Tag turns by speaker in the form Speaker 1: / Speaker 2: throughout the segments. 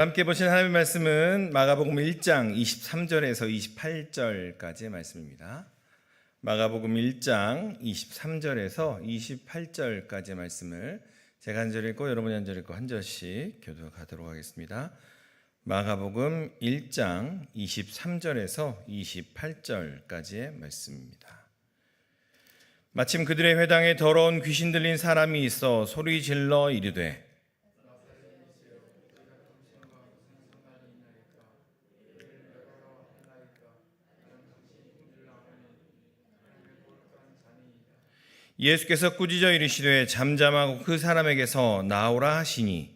Speaker 1: 함께 보신 하나님의 말씀은 마가복음 1장 23절에서 28절까지의 말씀입니다. 마가복음 1장 23절에서 28절까지의 말씀을 제가 한 절 읽고 여러분이 한 절 읽고 한 절씩 교독하도록 하겠습니다. 마가복음 1장 23절에서 28절까지의 말씀입니다. 마침 그들의 회당에 더러운 귀신 들린 사람이 있어 소리 질러 이르되 예수께서 꾸짖어 이르시되 잠잠하고 그 사람에게서 나오라 하시니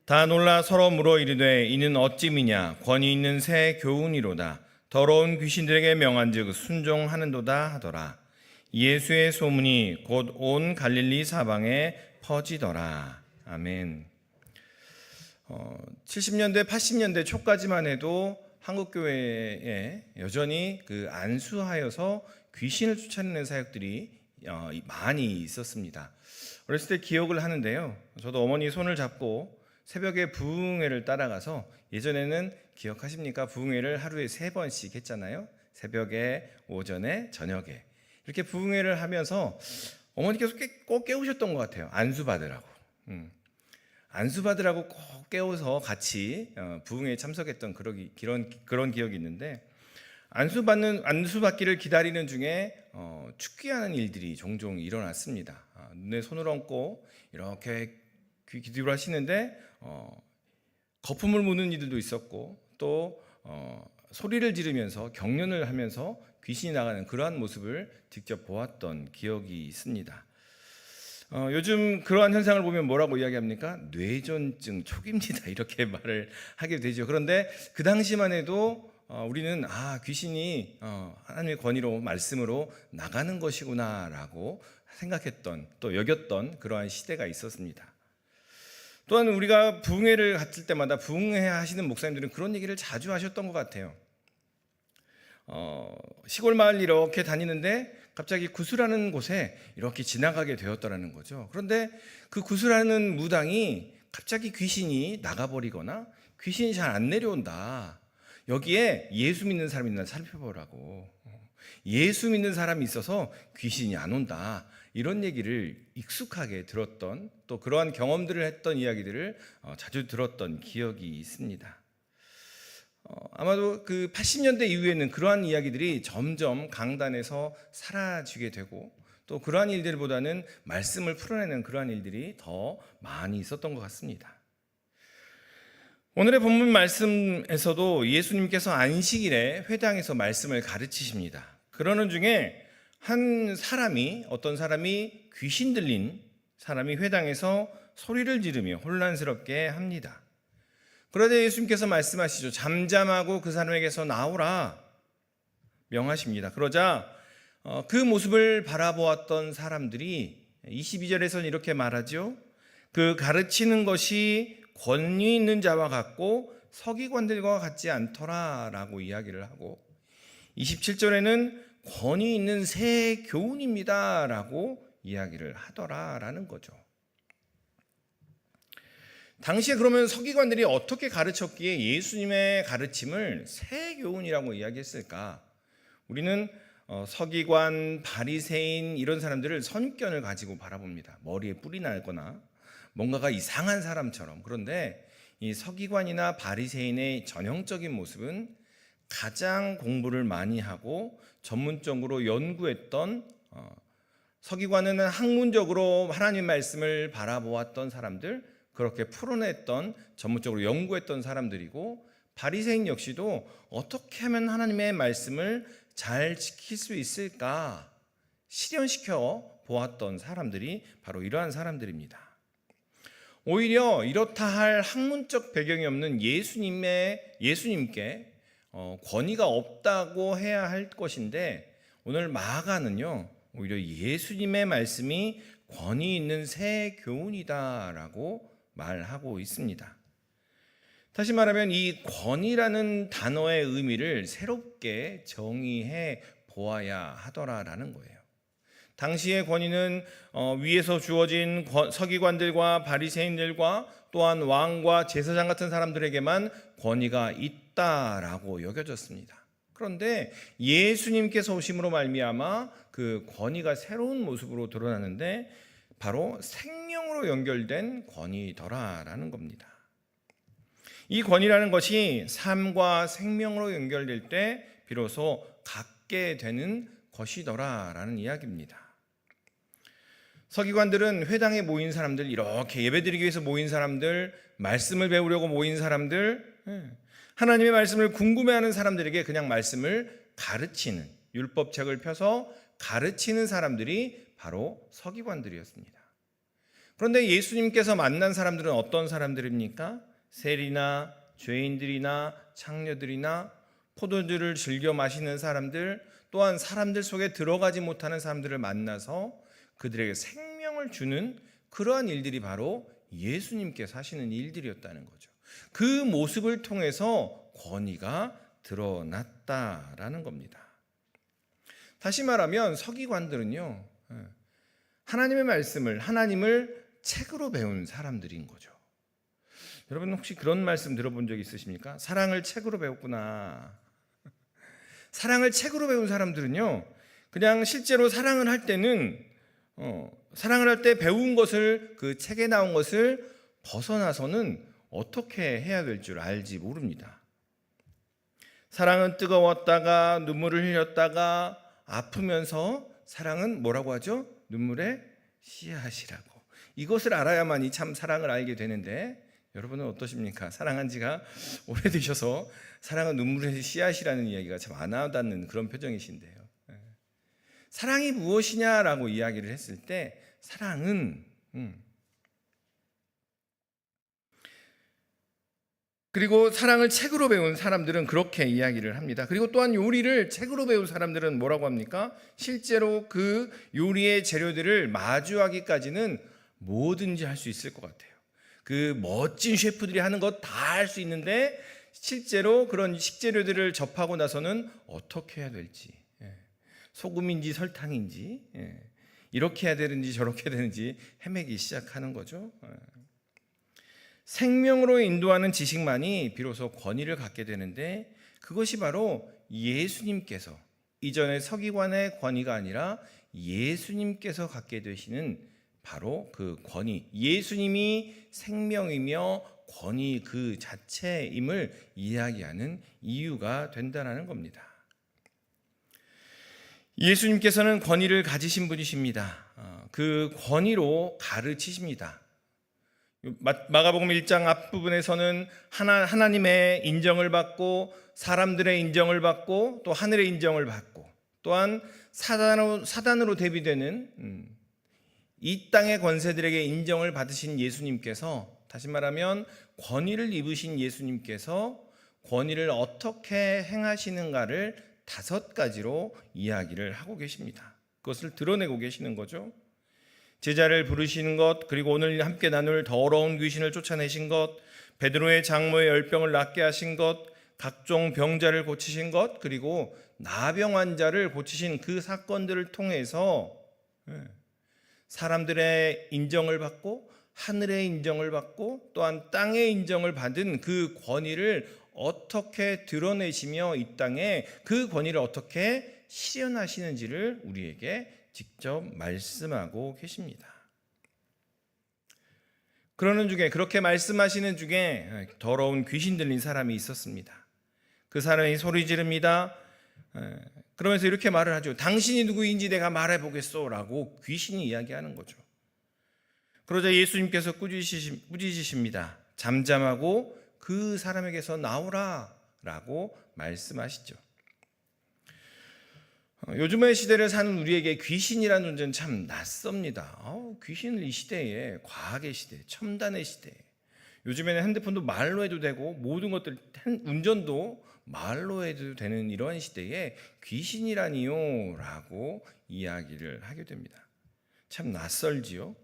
Speaker 1: 다 놀라 서로 물어 이르되 이는 어찌미냐 권위 있는 새 교훈이로다 더러운 귀신들에게 명한즉 순종하는도다 하더라. 예수의 소문이 곧 온 갈릴리 사방에 퍼지더라. 아멘. 70년대 80년대 초까지만 해도 한국 교회에 여전히 그 안수하여서 귀신을 쫓아내는 사역들이 많이 있었습니다. 어렸을 때 기억을 하는데요. 저도 어머니 손을 잡고 새벽에 부흥회를 따라가서 예전에는 기억하십니까? 부흥회를 하루에 3번씩 했잖아요. 새벽에, 오전에, 저녁에 이렇게 부흥회를 하면서 어머니께서 꼭 깨우셨던 것 같아요. 안수받으라고. 안수받으라고 꼭 깨워서 같이 부흥회에 참석했던 그런 기억이 있는데 안수받기를 기다리는 중에 축기하는 일들이 종종 일어났습니다. 눈에 손을 얹고 이렇게 기도를 하시는데 거품을 무는 이들도 있었고 또 소리를 지르면서 경련을 하면서 귀신이 나가는 그러한 모습을 직접 보았던 기억이 있습니다. 요즘 그러한 현상을 보면 뭐라고 이야기합니까? 뇌전증 초기입니다. 이렇게 말을 하게 되죠. 그런데 그 당시만 해도 우리는 귀신이 하나님의 권위로 말씀으로 나가는 것이구나라고 생각했던 또 여겼던 그러한 시대가 있었습니다. 또한 우리가 부흥회를 갔을 때마다 부흥회 하시는 목사님들은 그런 얘기를 자주 하셨던 것 같아요. 시골 마을 이렇게 다니는데 갑자기 구슬하는 곳에 이렇게 지나가게 되었더라는 거죠. 그런데 그 구슬하는 무당이 갑자기 귀신이 나가버리거나 귀신이 잘 안 내려온다. 여기에 예수 믿는 사람이 있나 살펴보라고. 예수 믿는 사람이 있어서 귀신이 안 온다. 이런 얘기를 익숙하게 들었던 또 그러한 경험들을 했던 이야기들을 자주 들었던 기억이 있습니다. 아마도 그 80년대 이후에는 그러한 이야기들이 점점 강단에서 사라지게 되고 또 그러한 일들보다는 말씀을 풀어내는 그러한 일들이 더 많이 있었던 것 같습니다. 오늘의 본문 말씀에서도 예수님께서 안식일에 회당에서 말씀을 가르치십니다. 그러는 중에 어떤 사람이 귀신 들린 사람이 회당에서 소리를 지르며 혼란스럽게 합니다. 그러자 예수님께서 말씀하시죠. 잠잠하고 그 사람에게서 나오라 명하십니다. 그러자 그 모습을 바라보았던 사람들이 22절에서는 이렇게 말하죠. 그 가르치는 것이 권위 있는 자와 같고 서기관들과 같지 않더라라고 이야기를 하고 27절에는 권위 있는 새 교훈입니다라고 이야기를 하더라라는 거죠. 당시에 그러면 서기관들이 어떻게 가르쳤기에 예수님의 가르침을 새 교훈이라고 이야기했을까? 우리는 서기관, 바리새인 이런 사람들을 선견을 가지고 바라봅니다. 머리에 뿔이 날거나 뭔가가 이상한 사람처럼. 그런데 이 서기관이나 바리새인의 전형적인 모습은 가장 공부를 많이 하고 전문적으로 연구했던 서기관은 학문적으로 하나님 말씀을 바라보았던 사람들, 그렇게 풀어냈던 전문적으로 연구했던 사람들이고 바리새인 역시도 어떻게 하면 하나님의 말씀을 잘 지킬 수 있을까 실현시켜 보았던 사람들이 바로 이러한 사람들입니다. 오히려 이렇다 할 학문적 배경이 없는 예수님께 권위가 없다고 해야 할 것인데 오늘 마가는요 오히려 예수님의 말씀이 권위 있는 새 교훈이다라고 말하고 있습니다. 다시 말하면 이 권위라는 단어의 의미를 새롭게 정의해 보아야 하더라라는 거예요. 당시의 권위는 위에서 주어진 서기관들과 바리새인들과 또한 왕과 제사장 같은 사람들에게만 권위가 있다라고 여겨졌습니다. 그런데 예수님께서 오심으로 말미암아 그 권위가 새로운 모습으로 드러나는데 바로 생명으로 연결된 권위더라라는 겁니다. 이 권위라는 것이 삶과 생명으로 연결될 때 비로소 갖게 되는 것이더라라는 이야기입니다. 서기관들은 회당에 모인 사람들, 이렇게 예배드리기 위해서 모인 사람들, 말씀을 배우려고 모인 사람들, 하나님의 말씀을 궁금해하는 사람들에게 그냥 말씀을 가르치는, 율법책을 펴서 가르치는 사람들이 바로 서기관들이었습니다. 그런데 예수님께서 만난 사람들은 어떤 사람들입니까? 세리나 죄인들이나 창녀들이나 포도주를 즐겨 마시는 사람들, 또한 사람들 속에 들어가지 못하는 사람들을 만나서 그들에게 생명을 주는 그러한 일들이 바로 예수님께서 하시는 일들이었다는 거죠. 그 모습을 통해서 권위가 드러났다라는 겁니다. 다시 말하면 서기관들은요, 하나님의 말씀을, 하나님을 책으로 배운 사람들인 거죠. 여러분 혹시 그런 말씀 들어본 적 있으십니까? 사랑을 책으로 배웠구나. 사랑을 책으로 배운 사람들은요, 그냥 실제로 사랑을 할 때는 사랑을 할 때 배운 것을, 그 책에 나온 것을 벗어나서는 어떻게 해야 될 줄 알지 모릅니다. 사랑은 뜨거웠다가 눈물을 흘렸다가 아프면서, 사랑은 뭐라고 하죠? 눈물의 씨앗이라고. 이것을 알아야만이 참 사랑을 알게 되는데, 여러분은 어떠십니까? 사랑한 지가 오래되셔서 사랑은 눈물의 씨앗이라는 이야기가 참 안 와닿는 그런 표정이신데요. 사랑이 무엇이냐라고 이야기를 했을 때, 사랑은 그리고 사랑을 책으로 배운 사람들은 그렇게 이야기를 합니다. 그리고 또한 요리를 책으로 배운 사람들은 뭐라고 합니까? 실제로 그 요리의 재료들을 마주하기까지는 뭐든지 할 수 있을 것 같아요. 그 멋진 셰프들이 하는 것 다 할 수 있는데 실제로 그런 식재료들을 접하고 나서는 어떻게 해야 될지, 소금인지 설탕인지, 이렇게 해야 되는지 저렇게 해야 되는지 헤매기 시작하는 거죠. 생명으로 인도하는 지식만이 비로소 권위를 갖게 되는데, 그것이 바로 예수님께서, 이전의 서기관의 권위가 아니라 예수님께서 갖게 되시는 바로 그 권위, 예수님이 생명이며 권위 그 자체임을 이야기하는 이유가 된다는 겁니다. 예수님께서는 권위를 가지신 분이십니다. 그 권위로 가르치십니다. 마가복음 1장 앞부분에서는 하나님의 인정을 받고 사람들의 인정을 받고 또 하늘의 인정을 받고 또한 사단으로 대비되는 이 땅의 권세들에게 인정을 받으신 예수님께서, 다시 말하면 권위를 입으신 예수님께서 권위를 어떻게 행하시는가를 5가지로 이야기를 하고 계십니다. 그것을 드러내고 계시는 거죠. 제자를 부르시는 것, 그리고 오늘 함께 나눌 더러운 귀신을 쫓아내신 것, 베드로의 장모의 열병을 낫게 하신 것, 각종 병자를 고치신 것, 그리고 나병 환자를 고치신 그 사건들을 통해서 사람들의 인정을 받고 하늘의 인정을 받고 또한 땅의 인정을 받은 그 권위를 어떻게 드러내시며 이 땅에 그 권위를 어떻게 실현하시는지를 우리에게 직접 말씀하고 계십니다. 그러는 중에, 그렇게 말씀하시는 중에 더러운 귀신 들린 사람이 있었습니다. 그 사람이 소리 지릅니다. 그러면서 이렇게 말을 하죠. 당신이 누구인지 내가 말해보겠소 라고 귀신이 이야기하는 거죠. 그러자 예수님께서 꾸짖으십니다. 잠잠하고 그 사람에게서 나오라 라고 말씀하시죠. 요즘의 시대를 사는 우리에게 귀신이라는 존재는 참 낯섭니다. 귀신을 이 시대에, 과학의 시대, 첨단의 시대에, 요즘에는 핸드폰도 말로 해도 되고 모든 것들, 운전도 말로 해도 되는 이러한 시대에 귀신이라니요 라고 이야기를 하게 됩니다. 참 낯설지요.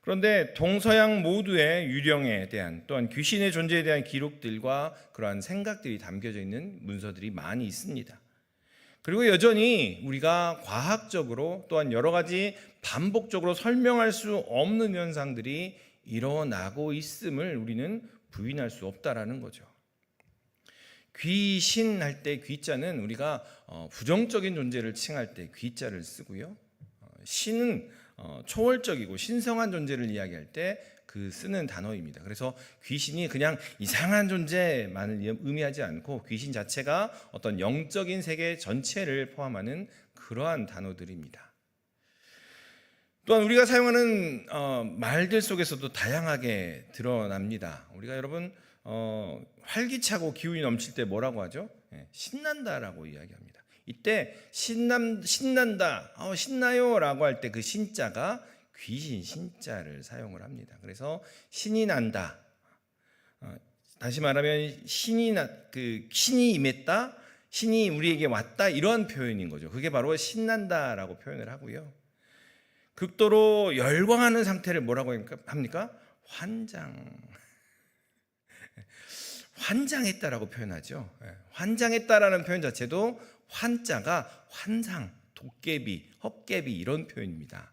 Speaker 1: 그런데 동서양 모두의 유령에 대한, 또한 귀신의 존재에 대한 기록들과 그러한 생각들이 담겨져 있는 문서들이 많이 있습니다. 그리고 여전히 우리가 과학적으로 또한 여러 가지 반복적으로 설명할 수 없는 현상들이 일어나고 있음을 우리는 부인할 수 없다라는 거죠. 귀신 할 때 귀자는 우리가 부정적인 존재를 칭할 때 귀자를 쓰고요. 신은 초월적이고 신성한 존재를 이야기할 때 그 쓰는 단어입니다. 그래서 귀신이 그냥 이상한 존재만을 의미하지 않고 귀신 자체가 어떤 영적인 세계 전체를 포함하는 그러한 단어들입니다. 또한 우리가 사용하는 말들 속에서도 다양하게 드러납니다. 우리가 여러분 활기차고 기운이 넘칠 때 뭐라고 하죠? 신난다라고 이야기합니다. 이때 신난다, 신나요라고 할 때 그 신자가 귀신 신자를 사용을 합니다. 그래서 신이 난다. 다시 말하면 신이 임했다, 신이 우리에게 왔다 이러한 표현인 거죠. 그게 바로 신난다라고 표현을 하고요. 극도로 열광하는 상태를 뭐라고 합니까? 환장했다라고 표현하죠. 환장했다라는 표현 자체도 환자가 환상, 도깨비, 헛개비 이런 표현입니다.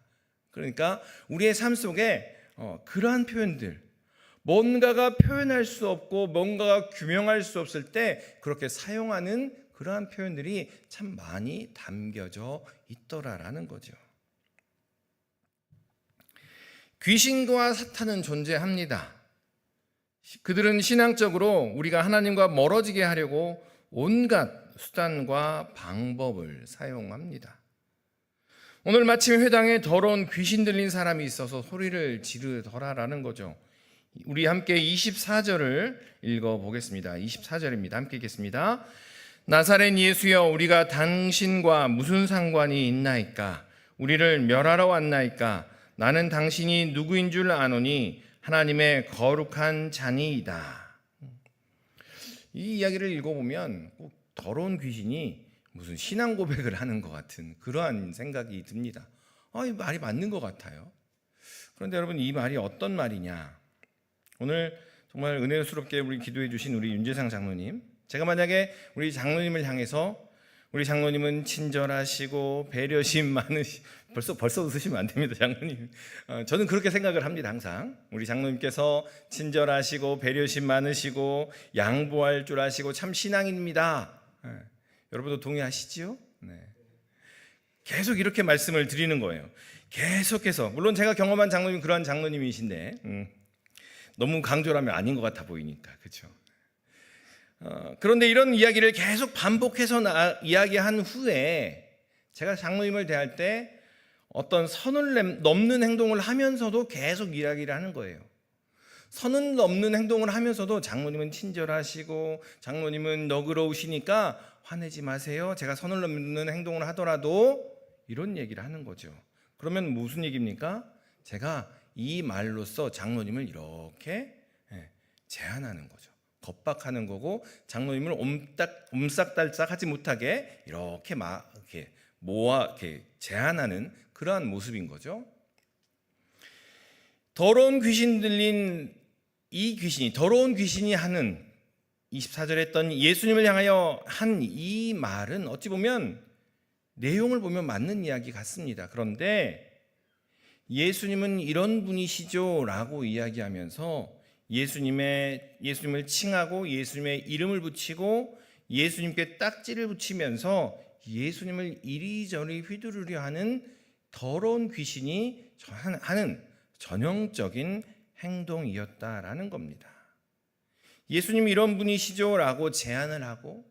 Speaker 1: 그러니까 우리의 삶 속에 그러한 표현들, 뭔가가 표현할 수 없고 뭔가가 규명할 수 없을 때 그렇게 사용하는 그러한 표현들이 참 많이 담겨져 있더라라는 거죠. 귀신과 사탄은 존재합니다. 그들은 신앙적으로 우리가 하나님과 멀어지게 하려고 온갖 수단과 방법을 사용합니다. 오늘 마침 회당에 더러운 귀신 들린 사람이 있어서 소리를 지르더라라는 거죠. 우리 함께 24절을 읽어보겠습니다. 24절입니다. 함께 읽겠습니다. 나사렛 예수여, 우리가 당신과 무슨 상관이 있나이까? 우리를 멸하러 왔나이까? 나는 당신이 누구인 줄 아노니 하나님의 거룩한 자니이다. 이 이야기를 읽어보면 꼭 더러운 귀신이 무슨 신앙 고백을 하는 것 같은 그러한 생각이 듭니다. 이 말이 맞는 것 같아요. 그런데 여러분, 이 말이 어떤 말이냐? 오늘 정말 은혜스럽게 우리 기도해 주신 우리 윤재상 장로님, 제가 만약에 우리 장로님을 향해서 우리 장로님은 친절하시고 배려심 많으시, 벌써 웃으시면 안 됩니다, 장로님. 저는 그렇게 생각을 합니다, 항상. 우리 장로님께서 친절하시고 배려심 많으시고 양보할 줄 아시고 참 신앙입니다. 여러분도 동의하시지요? 네. 계속 이렇게 말씀을 드리는 거예요. 계속해서. 물론 제가 경험한 장로님 그러한 장로님이신데 너무 강조를 하면 아닌 것 같아 보이니까, 그렇죠? 그런데 이런 이야기를 계속 반복해서 이야기한 후에 제가 장로님을 대할 때 어떤 선을 넘는 행동을 하면서도 계속 이야기를 하는 거예요. 선을 넘는 행동을 하면서도 장로님은 친절하시고 장로님은 너그러우시니까 화내지 마세요. 제가 선을 넘는 행동을 하더라도 이런 얘기를 하는 거죠. 그러면 무슨 얘기입니까? 제가 이 말로써 장로님을 이렇게 제한하는 거죠. 겁박하는 거고 장로님을 옴싹달싹 하지 못하게 이렇게 제한하는 그러한 모습인 거죠. 더러운 귀신 들린 이 귀신이, 더러운 귀신이 하는 24절에 했던 예수님을 향하여 한 이 말은 어찌 보면 내용을 보면 맞는 이야기 같습니다. 그런데 예수님은 이런 분이시죠 라고 이야기하면서 예수님을 칭하고 예수님의 이름을 붙이고 예수님께 딱지를 붙이면서 예수님을 이리저리 휘두르려 하는 더러운 귀신이 하는 전형적인 행동이었다라는 겁니다. 예수님이 이런 분이시죠 라고 제안을 하고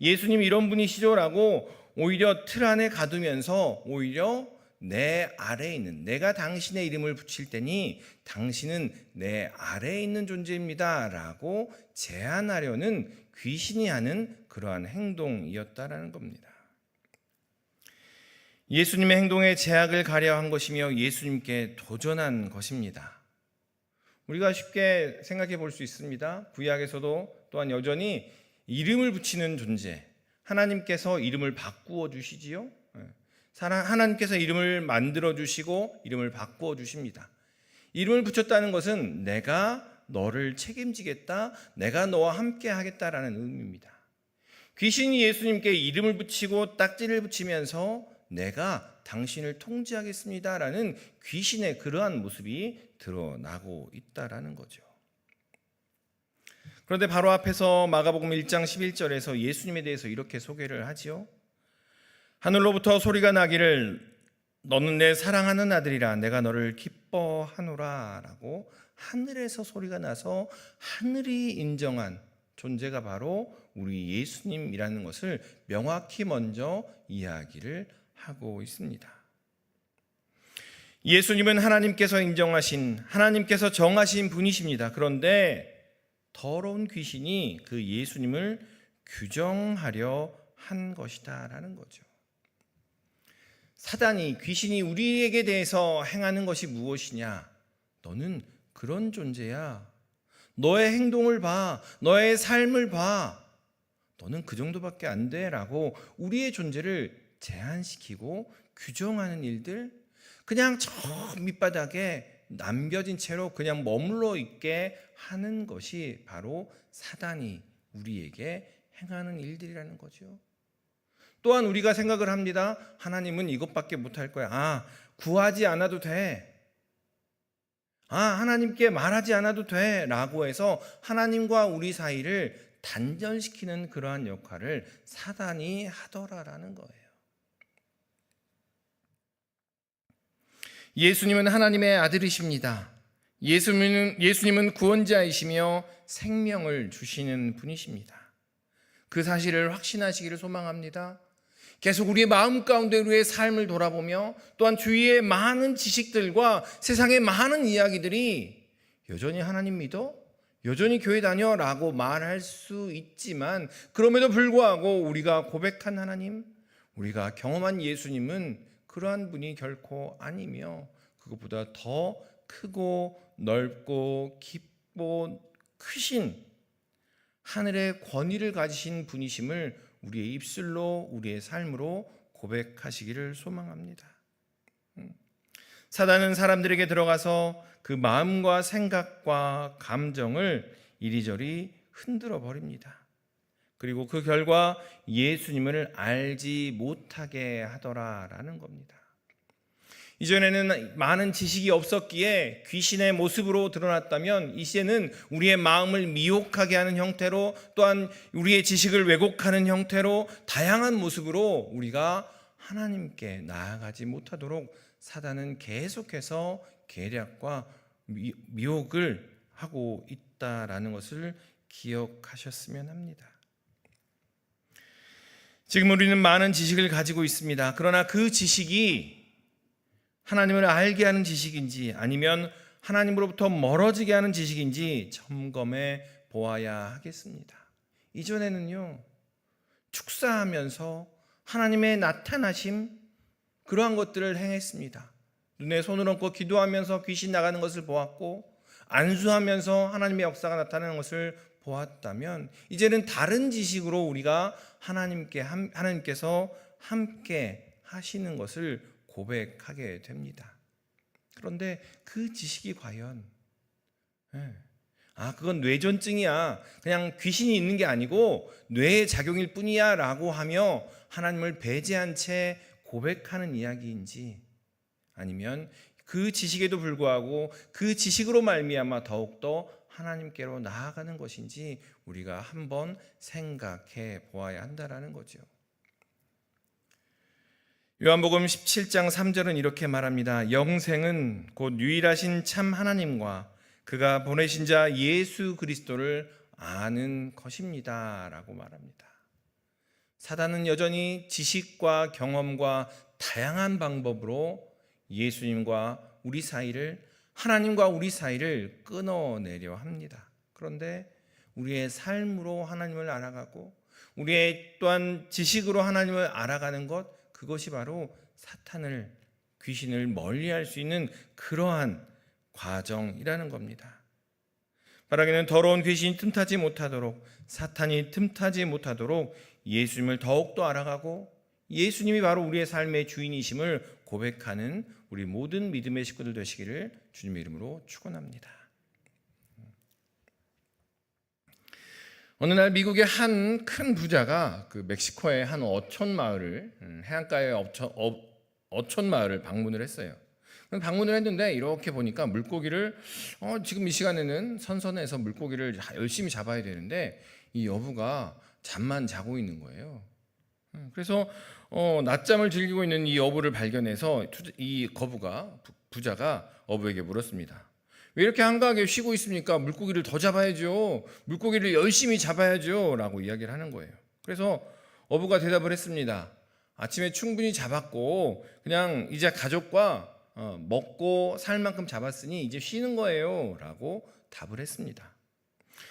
Speaker 1: 예수님이 이런 분이시죠 라고 오히려 틀 안에 가두면서 오히려 내 아래에 있는, 내가 당신의 이름을 붙일 테니 당신은 내 아래에 있는 존재입니다 라고 제안하려는 귀신이 하는 그러한 행동이었다라는 겁니다. 예수님의 행동에 제약을 가려한 것이며 예수님께 도전한 것입니다. 우리가 쉽게 생각해 볼 수 있습니다. 구약에서도 또한 여전히 이름을 붙이는 존재, 하나님께서 이름을 바꾸어 주시지요. 하나님께서 이름을 만들어 주시고 이름을 바꾸어 주십니다. 이름을 붙였다는 것은 내가 너를 책임지겠다, 내가 너와 함께 하겠다라는 의미입니다. 귀신이 예수님께 이름을 붙이고 딱지를 붙이면서 내가 당신을 통제하겠습니다라는 귀신의 그러한 모습이 드러나고 있다라는 거죠. 그런데 바로 앞에서 마가복음 1장 11절에서 예수님에 대해서 이렇게 소개를 하지요. 하늘로부터 소리가 나기를 너는 내 사랑하는 아들이라 내가 너를 기뻐하노라 라고 하늘에서 소리가 나서 하늘이 인정한 존재가 바로 우리 예수님이라는 것을 명확히 먼저 이야기를 하고 있습니다. 예수님은 하나님께서 인정하신, 하나님께서 정하신 분이십니다. 그런데 더러운 귀신이 그 예수님을 규정하려 한 것이다라는 거죠. 사단이, 귀신이 우리에게 대해서 행하는 것이 무엇이냐? 너는 그런 존재야. 너의 행동을 봐. 너의 삶을 봐. 너는 그 정도밖에 안 돼. 라고 우리의 존재를 제한시키고 규정하는 일들, 그냥 저 밑바닥에 남겨진 채로 그냥 머물러 있게 하는 것이 바로 사단이 우리에게 행하는 일들이라는 거죠. 또한 우리가 생각을 합니다. 하나님은 이것밖에 못할 거야. 구하지 않아도 돼. 하나님께 말하지 않아도 돼. 라고 해서 하나님과 우리 사이를 단절시키는 그러한 역할을 사단이 하더라라는 거예요. 예수님은 하나님의 아들이십니다. 예수님은 구원자이시며 생명을 주시는 분이십니다. 그 사실을 확신하시기를 소망합니다. 계속 우리의 마음 가운데 우리의 삶을 돌아보며 또한 주위의 많은 지식들과 세상의 많은 이야기들이 여전히 하나님 믿어? 여전히 교회 다녀? 라고 말할 수 있지만 그럼에도 불구하고 우리가 고백한 하나님, 우리가 경험한 예수님은 그러한 분이 결코 아니며 그것보다 더 크고 넓고 깊고 크신 하늘의 권위를 가지신 분이심을 우리의 입술로 우리의 삶으로 고백하시기를 소망합니다. 사단은 사람들에게 들어가서 그 마음과 생각과 감정을 이리저리 흔들어 버립니다. 그리고 그 결과 예수님을 알지 못하게 하더라라는 겁니다. 이전에는 많은 지식이 없었기에 귀신의 모습으로 드러났다면 이제는 우리의 마음을 미혹하게 하는 형태로 또한 우리의 지식을 왜곡하는 형태로 다양한 모습으로 우리가 하나님께 나아가지 못하도록 사단은 계속해서 계략과 미혹을 하고 있다라는 것을 기억하셨으면 합니다. 지금 우리는 많은 지식을 가지고 있습니다. 그러나 그 지식이 하나님을 알게 하는 지식인지 아니면 하나님으로부터 멀어지게 하는 지식인지 점검해 보아야 하겠습니다. 이전에는요, 축사하면서 하나님의 나타나심 그러한 것들을 행했습니다. 눈에 손을 얹고 기도하면서 귀신 나가는 것을 보았고 안수하면서 하나님의 역사가 나타나는 것을 보았다면 이제는 다른 지식으로 우리가 하나님께서 함께 하시는 것을 고백하게 됩니다. 그런데 그 지식이 과연 그건 뇌전증이야, 그냥 귀신이 있는 게 아니고 뇌의 작용일 뿐이야 라고 하며 하나님을 배제한 채 고백하는 이야기인지 아니면 그 지식에도 불구하고 그 지식으로 말미암아 더욱더 하나님께로 나아가는 것인지 우리가 한번 생각해 보아야 한다라는 거죠. 요한복음 17장 3절은 이렇게 말합니다. 영생은 곧 유일하신 참 하나님과 그가 보내신 자 예수 그리스도를 아는 것입니다 라고 말합니다. 사단은 여전히 지식과 경험과 다양한 방법으로 예수님과 우리 사이를, 하나님과 우리 사이를 끊어내려 합니다. 그런데 우리의 삶으로 하나님을 알아가고 우리의 또한 지식으로 하나님을 알아가는 것, 그것이 바로 사탄을, 귀신을 멀리할 수 있는 그러한 과정이라는 겁니다. 바라기는 더러운 귀신이 틈타지 못하도록, 사탄이 틈타지 못하도록 예수님을 더욱더 알아가고 예수님이 바로 우리의 삶의 주인이심을 고백하는 우리 모든 믿음의 식구들 되시기를 주님의 이름으로 축원합니다. 어느 날 미국의 한 큰 부자가 그 멕시코의 한 어촌 마을을 해안가의 어촌 마을을 방문을 했어요. 방문을 했는데 이렇게 보니까 물고기를 지금 이 시간에는 선선해서 물고기를 열심히 잡아야 되는데 이 여부가 잠만 자고 있는 거예요. 그래서 낮잠을 즐기고 있는 이 어부를 발견해서 이 부자가 어부에게 물었습니다. 왜 이렇게 한가하게 쉬고 있습니까? 물고기를 더 잡아야죠. 물고기를 열심히 잡아야죠. 라고 이야기를 하는 거예요. 그래서 어부가 대답을 했습니다. 아침에 충분히 잡았고 그냥 이제 가족과 먹고 살 만큼 잡았으니 이제 쉬는 거예요. 라고 답을 했습니다.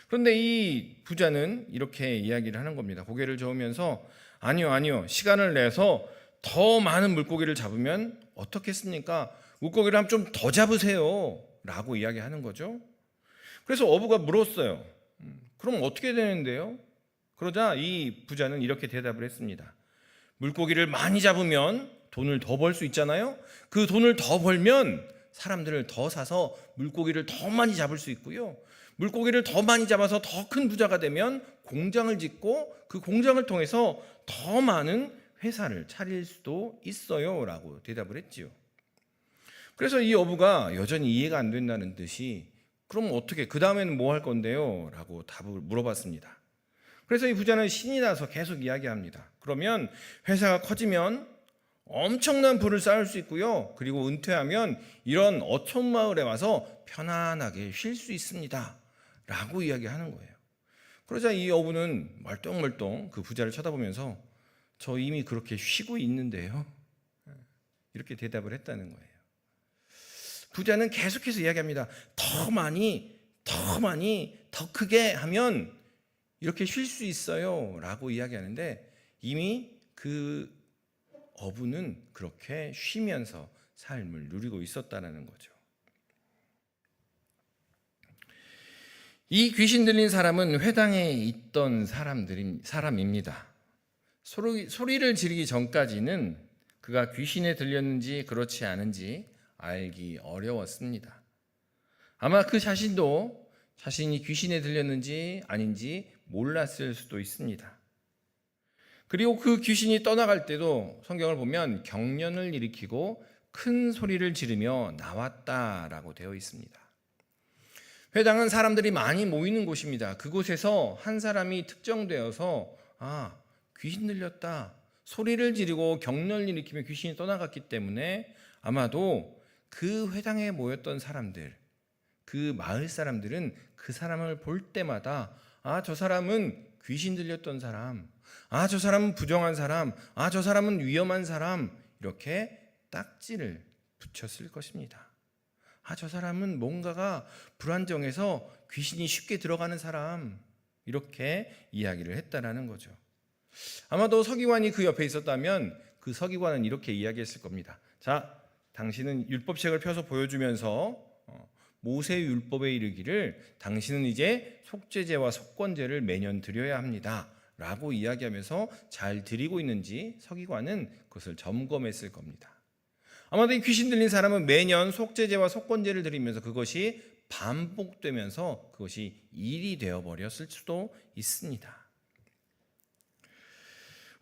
Speaker 1: 그런데 이 부자는 이렇게 이야기를 하는 겁니다. 고개를 저으면서 아니요. 시간을 내서 더 많은 물고기를 잡으면 어떻겠습니까? 물고기를 좀 더 잡으세요. 라고 이야기하는 거죠. 그래서 어부가 물었어요. 그럼 어떻게 되는데요? 그러자 이 부자는 이렇게 대답을 했습니다. 물고기를 많이 잡으면 돈을 더 벌 수 있잖아요. 그 돈을 더 벌면 사람들을 더 사서 물고기를 더 많이 잡을 수 있고요. 물고기를 더 많이 잡아서 더 큰 부자가 되면 공장을 짓고 그 공장을 통해서 더 많은 회사를 차릴 수도 있어요. 라고 대답을 했지요. 그래서 이 어부가 여전히 이해가 안 된다는 듯이 그럼 어떻게 그 다음에는 뭐 할 건데요? 라고 답을 물어봤습니다. 그래서 이 부자는 신이 나서 계속 이야기합니다. 그러면 회사가 커지면 엄청난 부를 쌓을 수 있고요. 그리고 은퇴하면 이런 어촌 마을에 와서 편안하게 쉴 수 있습니다. 라고 이야기하는 거예요. 그러자 이 어부는 멀뚱멀뚱 그 부자를 쳐다보면서 저 이미 그렇게 쉬고 있는데요. 이렇게 대답을 했다는 거예요. 부자는 계속해서 이야기합니다. 더 많이, 더 크게 하면 이렇게 쉴 수 있어요. 라고 이야기하는데 이미 그 어부는 그렇게 쉬면서 삶을 누리고 있었다는 거죠. 이 귀신 들린 사람은 회당에 있던 사람입니다. 소리를 지르기 전까지는 그가 귀신에 들렸는지 그렇지 않은지 알기 어려웠습니다. 아마 그 자신도 자신이 귀신에 들렸는지 아닌지 몰랐을 수도 있습니다. 그리고 그 귀신이 떠나갈 때도 성경을 보면 경련을 일으키고 큰 소리를 지르며 나왔다라고 되어 있습니다. 회당은 사람들이 많이 모이는 곳입니다. 그곳에서 한 사람이 특정되어서 귀신 들렸다 소리를 지르고 경련을 일으키며 귀신이 떠나갔기 때문에 아마도 그 회당에 모였던 사람들, 그 마을 사람들은 그 사람을 볼 때마다 저 사람은 귀신 들렸던 사람, 저 사람은 부정한 사람, 저 사람은 위험한 사람 이렇게 딱지를 붙였을 것입니다. 저 사람은 뭔가가 불안정해서 귀신이 쉽게 들어가는 사람 이렇게 이야기를 했다라는 거죠. 아마도 서기관이 그 옆에 있었다면 그 서기관은 이렇게 이야기했을 겁니다. 자, 당신은 율법책을 펴서 보여주면서 모세 율법에 이르기를 당신은 이제 속죄제와 속건제를 매년 드려야 합니다. 라고 이야기하면서 잘 드리고 있는지 서기관은 그것을 점검했을 겁니다. 아마도 이 귀신 들린 사람은 매년 속죄제와 속건제를 드리면서 그것이 반복되면서 그것이 일이 되어버렸을 수도 있습니다.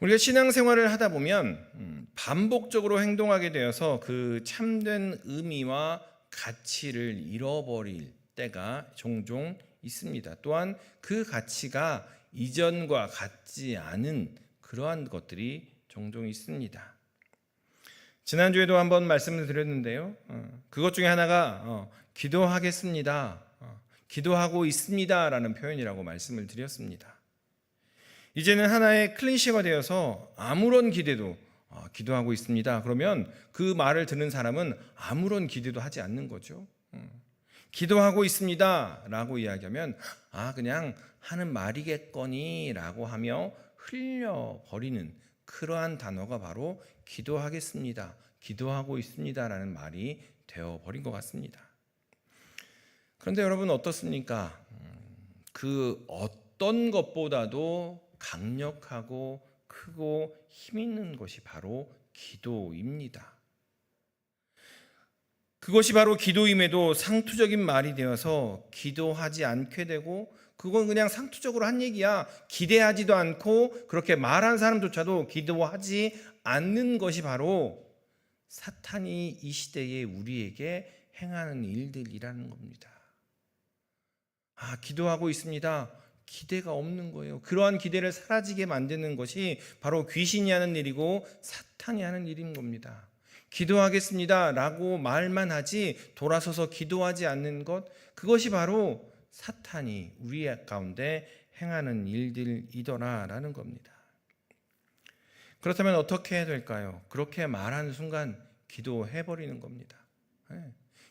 Speaker 1: 우리가 신앙생활을 하다 보면 반복적으로 행동하게 되어서 그 참된 의미와 가치를 잃어버릴 때가 종종 있습니다. 또한 그 가치가 이전과 같지 않은 그러한 것들이 종종 있습니다. 지난주에도 한번 말씀을 드렸는데요. 그것 중에 하나가 기도하겠습니다. 기도하고 있습니다. 라는 표현이라고 말씀을 드렸습니다. 이제는 하나의 클리셰가 되어서 아무런 기대도 기도하고 있습니다. 그러면 그 말을 듣는 사람은 아무런 기대도 하지 않는 거죠. 기도하고 있습니다. 라고 이야기하면 그냥 하는 말이겠거니 라고 하며 흘려버리는 그러한 단어가 바로 기도하겠습니다. 기도하고 있습니다. 라는 말이 되어버린 것 같습니다. 그런데 여러분 어떻습니까? 그 어떤 것보다도 강력하고 크고 힘 있는 것이 바로 기도입니다. 그것이 바로 기도임에도 상투적인 말이 되어서 기도하지 않게 되고 그건 그냥 상투적으로 한 얘기야. 기대하지도 않고 그렇게 말한 사람조차도 기도하지 않는 것이 바로 사탄이 이 시대에 우리에게 행하는 일들이라는 겁니다. 기도하고 있습니다. 기대가 없는 거예요. 그러한 기대를 사라지게 만드는 것이 바로 귀신이 하는 일이고 사탄이 하는 일인 겁니다. 기도하겠습니다 라고 말만 하지 돌아서서 기도하지 않는 것, 그것이 바로 사탄이 우리 가운데 행하는 일들이더라라는 겁니다. 그렇다면 어떻게 해야 될까요? 그렇게 말하는 순간 기도해버리는 겁니다.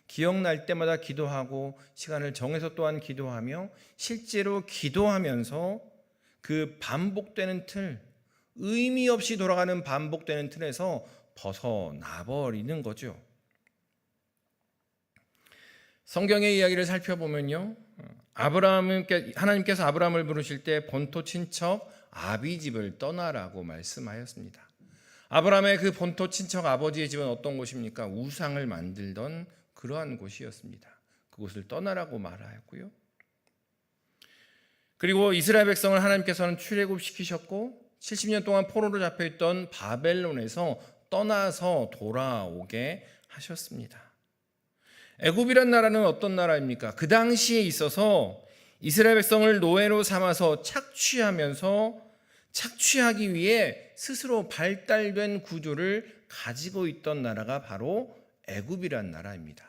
Speaker 1: 기억날 때마다 기도하고 시간을 정해서 또한 기도하며 실제로 기도하면서 그 반복되는 틀, 의미 없이 돌아가는 반복되는 틀에서 벗어나버리는 거죠. 성경의 이야기를 살펴보면요, 하나님께서 아브라함을 부르실 때 본토 친척 아비집을 떠나라고 말씀하였습니다. 아브라함의 그 본토 친척 아버지의 집은 어떤 곳입니까? 우상을 만들던 그러한 곳이었습니다. 그곳을 떠나라고 말하였고요. 그리고 이스라엘 백성을 하나님께서는 출애굽시키셨고 70년 동안 포로로 잡혀있던 바벨론에서 떠나서 돌아오게 하셨습니다. 애굽이란 나라는 어떤 나라입니까? 그 당시에 있어서 이스라엘 백성을 노예로 삼아서 착취하기 위해 스스로 발달된 구조를 가지고 있던 나라가 바로 애굽이란 나라입니다.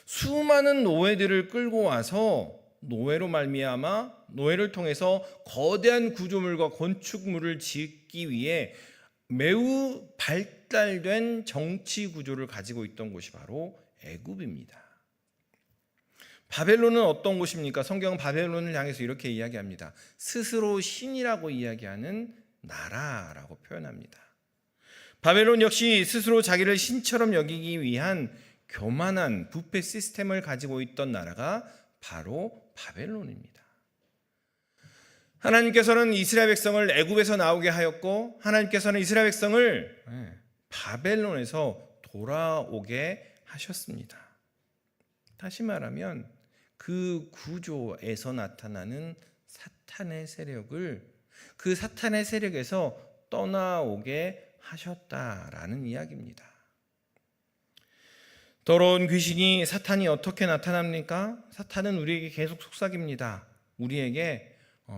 Speaker 1: 수많은 노예들을 끌고 와서 노예로 말미암아 노예를 통해서 거대한 구조물과 건축물을 짓기 위해 매우 발달된 정치 구조를 가지고 있던 곳이 바로 애굽입니다. 바벨론은 어떤 곳입니까? 성경은 바벨론을 향해서 이렇게 이야기합니다. 스스로 신이라고 이야기하는 나라라고 표현합니다. 바벨론 역시 스스로 자기를 신처럼 여기기 위한 교만한 부패 시스템을 가지고 있던 나라가 바로 바벨론입니다. 하나님께서는 이스라엘 백성을 애굽에서 나오게 하였고 하나님께서는 이스라엘 백성을 바벨론에서 돌아오게 하셨습니다. 다시 말하면 그 구조에서 나타나는 사탄의 세력을 그 사탄의 세력에서 떠나오게 하셨다라는 이야기입니다. 더러운 귀신이 사탄이 어떻게 나타납니까? 사탄은 우리에게 계속 속삭입니다. 우리에게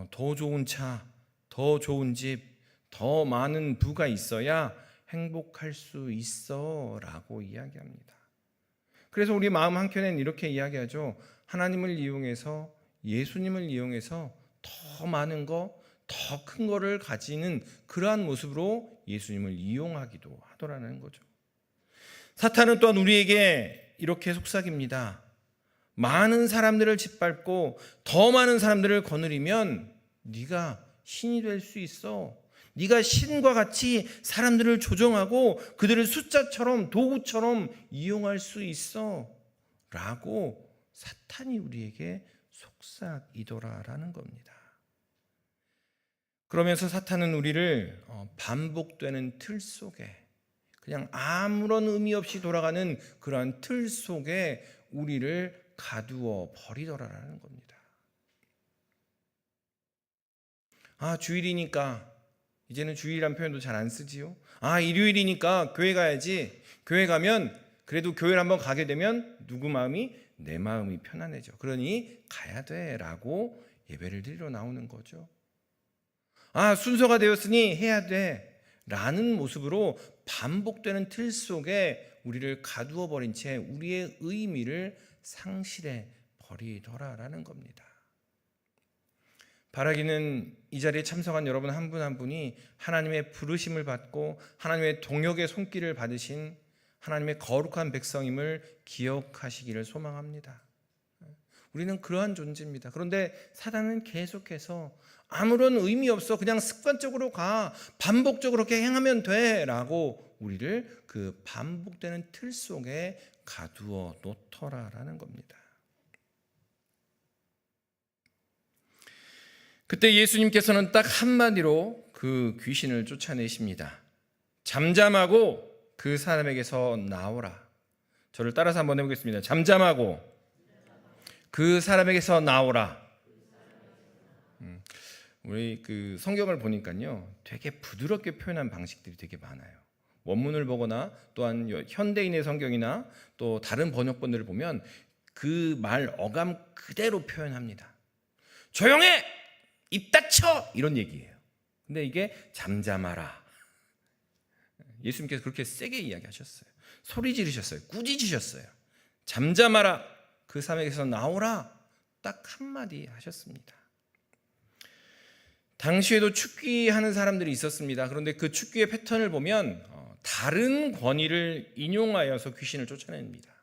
Speaker 1: 더 좋은 차, 더 좋은 집, 더 많은 부가 있어야 행복할 수 있어 라고 이야기합니다. 그래서 우리 마음 한켠엔 이렇게 이야기하죠. 하나님을 이용해서, 예수님을 이용해서 더 많은 거, 더 큰 거를 가지는 그러한 모습으로 예수님을 이용하기도 하더라는 거죠. 사탄은 또한 우리에게 이렇게 속삭입니다. 많은 사람들을 짓밟고 더 많은 사람들을 거느리면 네가 신이 될 수 있어. 네가 신과 같이 사람들을 조종하고 그들을 숫자처럼 도구처럼 이용할 수 있어 라고 사탄이 우리에게 속삭이더라라는 겁니다. 그러면서 사탄은 우리를 반복되는 틀 속에 그냥 아무런 의미 없이 돌아가는 그러한 틀 속에 우리를 가두어 버리더라라는 겁니다. 주일이니까 이제는 주일이란 표현도 잘 안 쓰지요. 일요일이니까 교회 가야지. 교회 가면 그래도 교회를 한번 가게 되면 누구 마음이? 내 마음이 편안해져. 그러니 가야 돼라고 예배를 드리러 나오는 거죠. 순서가 되었으니 해야 돼라는 모습으로 반복되는 틀 속에 우리를 가두어 버린 채 우리의 의미를 상실해 버리더라라는 겁니다. 바라기는 이 자리에 참석한 여러분 한 분 한 분이 하나님의 부르심을 받고 하나님의 동역의 손길을 받으신 하나님의 거룩한 백성임을 기억하시기를 소망합니다. 우리는 그러한 존재입니다. 그런데 사단은 계속해서 아무런 의미 없어, 그냥 습관적으로 가, 반복적으로 그렇게 행하면 돼 라고 우리를 그 반복되는 틀 속에 가두어 놓더라라는 겁니다. 그때 예수님께서는 딱 한마디로 그 귀신을 쫓아내십니다. 잠잠하고 그 사람에게서 나오라. 저를 따라서 한번 해보겠습니다. 잠잠하고 그 사람에게서 나오라. 우리 그 성경을 보니까요, 되게 부드럽게 표현한 방식들이 되게 많아요. 원문을 보거나 또한 현대인의 성경이나 또 다른 번역본들을 보면 그 말 어감 그대로 표현합니다. 조용해! 입 닫혀! 이런 얘기예요. 근데 이게 잠잠하라. 예수님께서 그렇게 세게 이야기하셨어요. 소리 지르셨어요. 꾸짖으셨어요. 잠잠하라. 그 사람에게서 나오라. 딱 한마디 하셨습니다. 당시에도 축귀하는 사람들이 있었습니다. 그런데 그 축귀의 패턴을 보면 다른 권위를 인용하여서 귀신을 쫓아냅니다.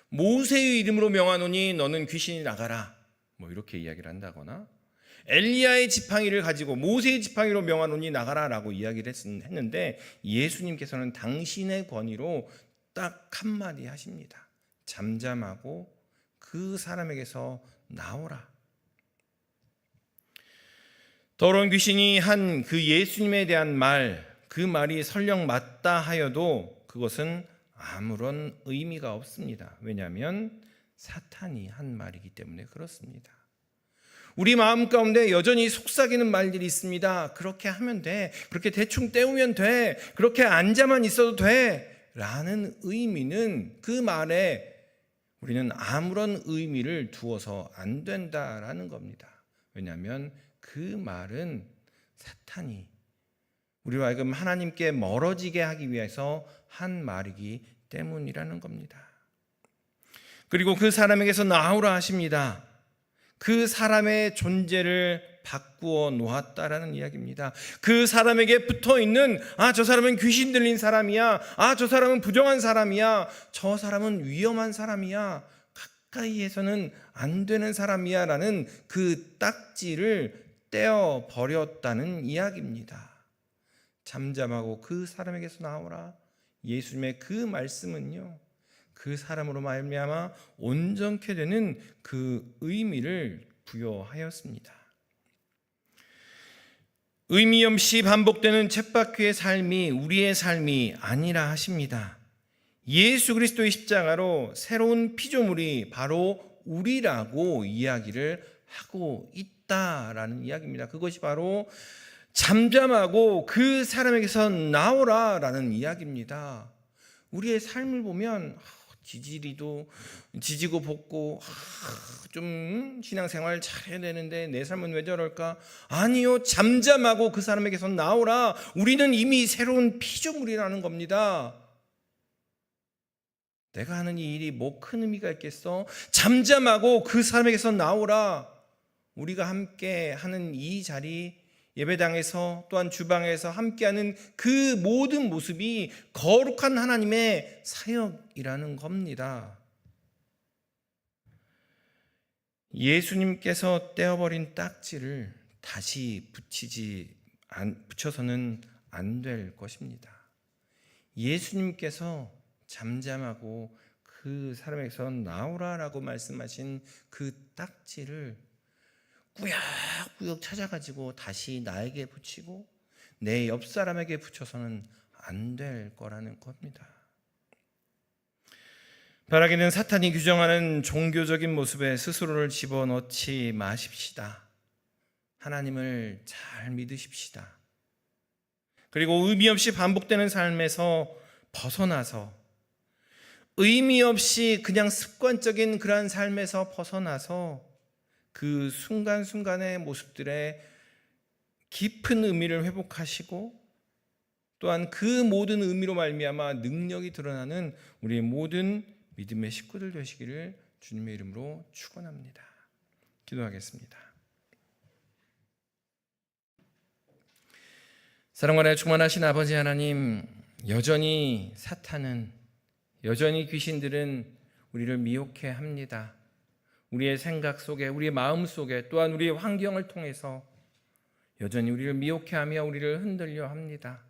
Speaker 1: 모세의 이름으로 명하노니 너는 귀신이 나가라. 뭐 이렇게 이야기를 한다거나, 엘리야의 지팡이를 가지고 모세의 지팡이로 명하노니 나가라라고 이야기를 했는데, 예수님께서는 당신의 권위로 딱 한마디 하십니다. 잠잠하고 그 사람에게서 나오라. 더러운 귀신이 한 그 예수님에 대한 말, 그 말이 설령 맞다 하여도 그것은 아무런 의미가 없습니다. 왜냐하면 사탄이 한 말이기 때문에 그렇습니다. 우리 마음 가운데 여전히 속삭이는 말들이 있습니다. 그렇게 하면 돼. 그렇게 대충 때우면 돼. 그렇게 앉아만 있어도 돼. 라는 의미는, 그 말에 우리는 아무런 의미를 두어서 안 된다라는 겁니다. 왜냐하면 그 말은 사탄이 우리와 하여금 하나님께 멀어지게 하기 위해서 한 말이기 때문이라는 겁니다. 그리고 그 사람에게서 나오라 하십니다. 그 사람의 존재를 바꾸어 놓았다라는 이야기입니다. 그 사람에게 붙어 있는, 저 사람은 귀신 들린 사람이야. 저 사람은 부정한 사람이야. 저 사람은 위험한 사람이야. 가까이에서는 안 되는 사람이야. 라는 그 딱지를 떼어 버렸다는 이야기입니다. 잠잠하고 그 사람에게서 나오라. 예수님의 그 말씀은요, 그 사람으로 말미암아 온전케 되는 그 의미를 부여하였습니다. 의미 없이 반복되는 쳇바퀴의 삶이 우리의 삶이 아니라 하십니다. 예수 그리스도의 십자가로 새로운 피조물이 바로 우리라고 이야기를 하고 있다라는 이야기입니다. 그것이 바로 잠잠하고 그 사람에게서 나오라라는 이야기입니다. 우리의 삶을 보면 지지고 볶고 좀 신앙생활 잘해야 되는데 내 삶은 왜 저럴까? 아니요, 잠잠하고 그 사람에게서 나오라. 우리는 이미 새로운 피조물이라는 겁니다. 내가 하는 이 일이 뭐 큰 의미가 있겠어? 잠잠하고 그 사람에게서 나오라. 우리가 함께 하는 이 자리, 예배당에서 또한 주방에서 함께하는 그 모든 모습이 거룩한 하나님의 사역이라는 겁니다. 예수님께서 떼어버린 딱지를 다시 붙여서는 안 될 것입니다. 예수님께서 잠잠하고 그 사람에게서 나오라라고 말씀하신 그 딱지를 꾸역꾸역 찾아가지고 다시 나에게 붙이고 내 옆 사람에게 붙여서는 안 될 거라는 겁니다. 바라기는 사탄이 규정하는 종교적인 모습에 스스로를 집어넣지 마십시다. 하나님을 잘 믿으십시다. 그리고 의미 없이 반복되는 삶에서 벗어나서, 의미 없이 그냥 습관적인 그러한 삶에서 벗어나서 그 순간순간의 모습들의 깊은 의미를 회복하시고, 또한 그 모든 의미로 말미암아 능력이 드러나는 우리의 모든 믿음의 식구들 되시기를 주님의 이름으로 축원합니다. 기도하겠습니다. 사랑과 충만하신 아버지 하나님, 여전히 사탄은, 여전히 귀신들은 우리를 미혹해 합니다. 우리의 생각 속에, 우리의 마음 속에, 또한 우리의 환경을 통해서 여전히 우리를 미혹해하며 우리를 흔들려 합니다.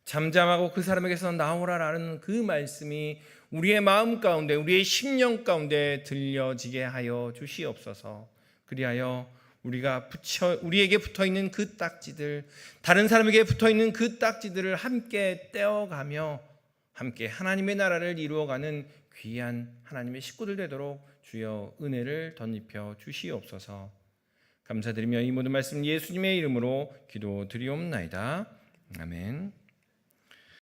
Speaker 1: 잠잠하고 그 사람에게서 나오라라는 그 말씀이 우리의 마음 가운데, 우리의 심령 가운데 들려지게 하여 주시옵소서. 그리하여 우리에게 붙어있는 그 딱지들, 다른 사람에게 붙어있는 그 딱지들을 함께 떼어가며 함께 하나님의 나라를 이루어가는 귀한 하나님의 식구들 되도록 주여 은혜를 덧입혀 주시옵소서. 감사드리며 이 모든 말씀 예수님의 이름으로 기도드리옵나이다. 아멘.